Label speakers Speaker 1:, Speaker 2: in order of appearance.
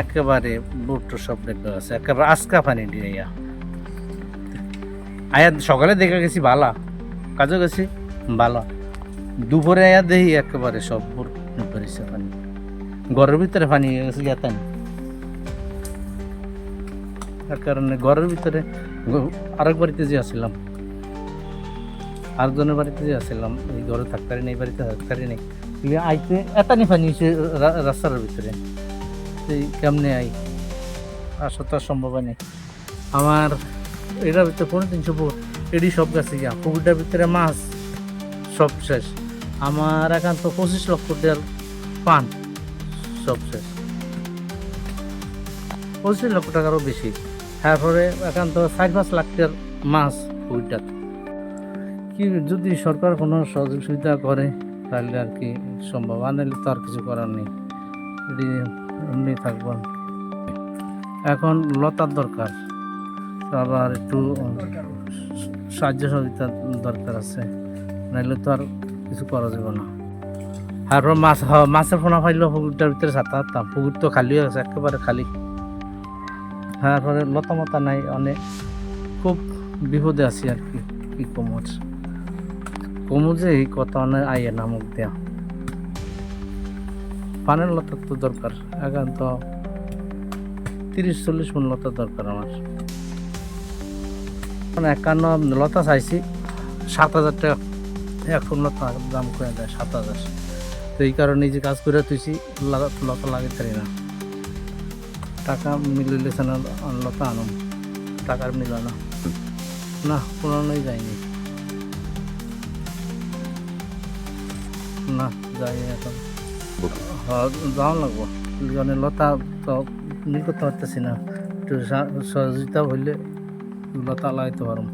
Speaker 1: একেবারে বুট্টো সব রেখে আছে একেবারে আজকা পানি দিয়ে আয়া সকালে দেখা গেছি ভালা কাজও গেছি ভালো দুপুরে আয়া দেখি একেবারে সব বেরিয়েছে পানি ঘরের ভিতরে পানি হয়ে গেছে গেতেন তার কারণে ঘরের ভিতরে আরেক বাড়িতে যে আসছিলাম আরেকজনের বাড়িতে যে আসছিলাম এই ঘরে থাকতে পারি নেই বাড়িতে থাকতে পারি নেই আইতে এতানি পানি হয়েছে রাস্তার ভিতরে এই কেমনে আই আসা তো আর সম্ভব নেই আমার এটার ভিতরে 350 ফুট এডি সব গেছে গিয়া পুকুরটার ভিতরে মাছ সব শেষ আমার একান্ত 25 লক্ষ টাকার পান সব শেষ 25 লক্ষ টাকারও বেশি তারপরে একান্ত 4-5 লাখ টাকার মাছ পুকুরটা কি যদি সরকার কোনো সহযোগ সুবিধা করে তাহলে আর কি সম্ভব আনলে তো আর কিছু করার নেই এটি এমনি থাকবো এখন লতার দরকার আবার একটু সাহায্য সহযোগিতার দরকার আছে নাহলে তো আর কিছু করা যাবে না তারপর মাছের ফোনা ফাইলেও পুকুরটার ভিতরে ছাতাতাম পুকুর তো খালি হয়ে গেছে একেবারে খালি তারপরে লতা মতা নাই অনেক খুব বিপদে আছি আর কি কি কমু যে এই কথা অনেক আইয়ে না মুখ দেয়া পানের লতার তো দরকার এখন তো 30-40 মন লতা দরকার আমার 51 লতা চাইছি 7,000 টাকা এখন লতা দাম করে দেয় 7,000 তো এই কারণে যে কাজ করে তুইছি লতা লাগাতে পারি না টাকা মিলিলে লতা আনুম টাকার মিল না পুরানোই যায়নি না যাইনি এখন যাওয়া লাগবো মানে লতা তো মিল করতে পারতেছি না একটু সহযোগিতা হইলে লতা লাগাইতে পারবো